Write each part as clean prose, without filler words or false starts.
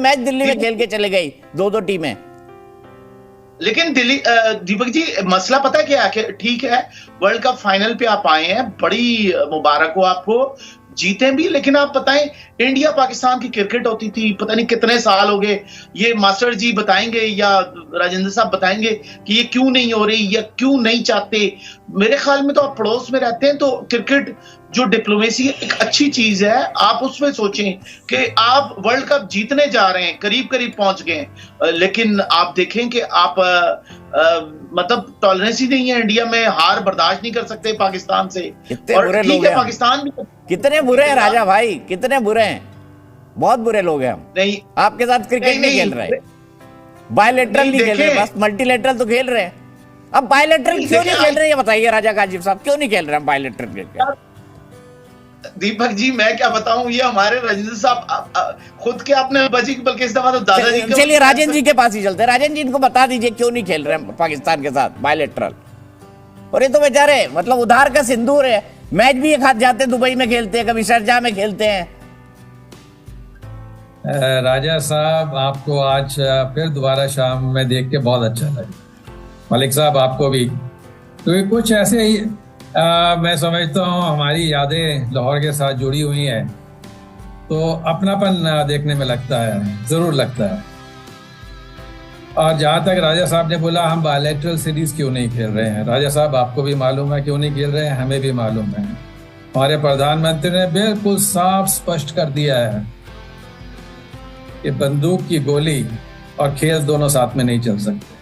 Match Delhi में खेल के चले गई, दो दो टीमें। लेकिन दिल्ली दीपक जी, मसला पता है क्या है? ठीक है, वर्ल्ड कप फाइनल पे आप आए हैं, बड़ी मुबारक हो आपको, जीते भी। लेकिन आप बताएं, इंडिया पाकिस्तान की क्रिकेट होती थी, पता नहीं कितने साल हो गए। ये मास्टर जी बताएंगे या राजेंद्र साहब बताएंगे कि ये क्यों नहीं हो रही या क्यों नहीं चाहते। मेरे ख्याल में तो आप पड़ोस में रहते हैं, तो क्रिकेट जो डिप्लोमेसी एक अच्छी चीज है, आप उसमें सोचें कि आप वर्ल्ड कप जीतने जा रहे हैं, करीब करीब पहुंच गए, लेकिन आप देखें कि आप मतलब टॉलरेंस ही नहीं है इंडिया में, हार बर्दाश्त नहीं कर सकते पाकिस्तान से। और ठीक है, पाकिस्तान भी कितने बुरे हैं राजा भाई, कितने बुरे हैं, बहुत बुरे लोग हैं हम। नहीं, आपके साथ क्रिकेट नहीं खेल रहे, बायलैटरल नहीं खेल रहे, बस मल्टीलैटरल तो खेल रहे हैं। अब बायलैटरल क्यों नहीं खेल रहे, ये बताइए राजा काजिब साहब, क्यों नहीं खेल रहे हम बायलैटरल क्रिकेट? दीपक जी मैं क्या बताऊं, ये हमारे राजेंद्र साहब खुद के अपने बल्कि इस दफा तो दादाजी। चलिए राजेंद्र जी के पास ही चलते हैं। राजेंद्र जी, इनको बता दीजिए क्यों नहीं खेल रहे हैं पाकिस्तान के साथ बायलैटरल। और ये तो बेचारे मतलब उधार का सिंदूर है, मैच भी एक हाथ जाते हैं, दुबई में खेलते हैं, कभी शारजाह में खेलते हैं। राजा साहब, आपको आज फिर दोबारा शाम में देख के बहुत अच्छा लगा। मलिक साहब आपको भी। तो कुछ ऐसे ही मैं समझता हूँ हमारी यादें लाहौर के साथ जुड़ी हुई हैं, तो अपनापन देखने में लगता है, ज़रूर लगता है। और जहाँ तक राजा साहब ने बोला हम बायलैटरल सीरीज क्यों नहीं खेल रहे हैं, राजा साहब आपको भी मालूम है क्यों नहीं खेल रहे हैं, हमें भी मालूम है। हमारे प्रधानमंत्री ने बिल्कुल साफ स्पष्ट कर दिया है कि बंदूक की गोली और खेल दोनों साथ में नहीं चल सकते।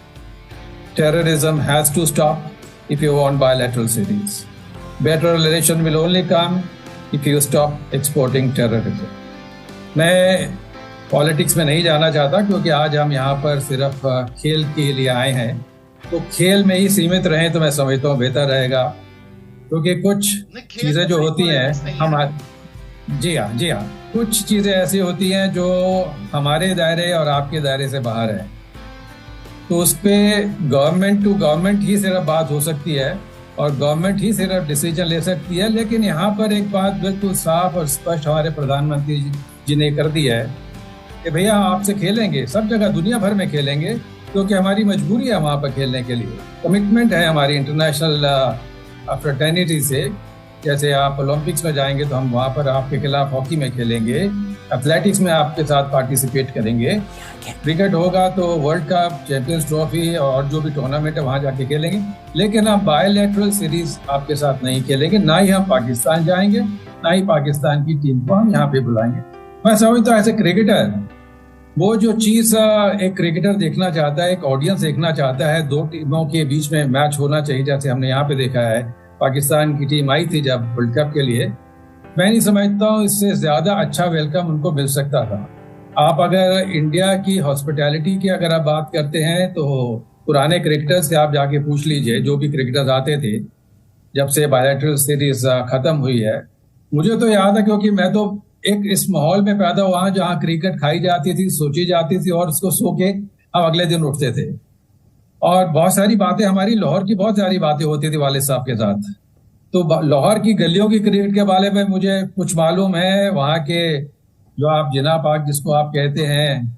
Terrorism has to stop if you want bilateral series. Better relation will only come if you stop exporting terrorism. मैं पॉलिटिक्स में नहीं जाना चाहता, क्योंकि आज हम यहाँ पर सिर्फ खेल के लिए आए हैं, तो खेल में ही सीमित रहें तो मैं समझता हूँ बेहतर रहेगा। क्योंकि कुछ चीज़ें जो होती हैं हमारे, जी हाँ, कुछ चीज़ें ऐसी होती हैं जो हमारे दायरे और आपके दायरे से बाहर है, तो उस पर गवर्नमेंट टू गवर्नमेंट ही सिर्फ बात हो सकती है और गवर्नमेंट ही सिर्फ डिसीजन ले सकती है। लेकिन यहाँ पर एक बात बिल्कुल साफ और स्पष्ट हमारे प्रधानमंत्री जी ने कर दी है कि भैया आपसे खेलेंगे, सब जगह दुनिया भर में खेलेंगे, क्योंकि हमारी मजबूरी है वहाँ पर खेलने के लिए, कमिटमेंट है हमारी इंटरनेशनल फ्रेटर्निटी से। जैसे आप ओलंपिक्स में जाएंगे तो हम वहाँ पर आपके खिलाफ हॉकी में खेलेंगे, एथलेटिक्स में आपके साथ पार्टिसिपेट करेंगे, क्रिकेट होगा तो वर्ल्ड कप, चैंपियंस ट्रॉफी और जो भी टूर्नामेंट है वहाँ जाके खेलेंगे। लेकिन हम बायलैटरल सीरीज आपके साथ नहीं खेलेंगे, ना ही हम पाकिस्तान जाएंगे, ना ही पाकिस्तान की टीम को हम यहाँ पे बुलाएंगे। मैं समझता हूँ ऐसे क्रिकेटर, वो जो चीज़ एक क्रिकेटर देखना चाहता है, एक ऑडियंस देखना चाहता है, दो टीमों के बीच में मैच होना चाहिए, जैसे हमने यहाँ पे देखा है। पाकिस्तान की टीम आई थी जब वर्ल्ड कप के लिए, मैं नहीं समझता हूँ इससे ज़्यादा अच्छा वेलकम उनको मिल सकता था। आप अगर इंडिया की हॉस्पिटैलिटी की अगर आप बात करते हैं तो पुराने क्रिकेटर्स से आप जाके पूछ लीजिए, जो भी क्रिकेटर्स आते थे जब से बायलैटरल सीरीज ख़त्म हुई है। मुझे तो याद है, क्योंकि मैं तो एक इस माहौल में पैदा हुआ जहाँ क्रिकेट खाई जाती थी, सोची जाती थी और उसको सो के हम अगले दिन उठते थे। और बहुत सारी बातें, हमारी लाहौर की बहुत सारी बातें होती थी वालिद साहब के साथ। तो लाहौर की गलियों की क्रिकेट के बारे में मुझे कुछ मालूम है। वहाँ के जो आप जिना पार्क जिसको आप कहते हैं,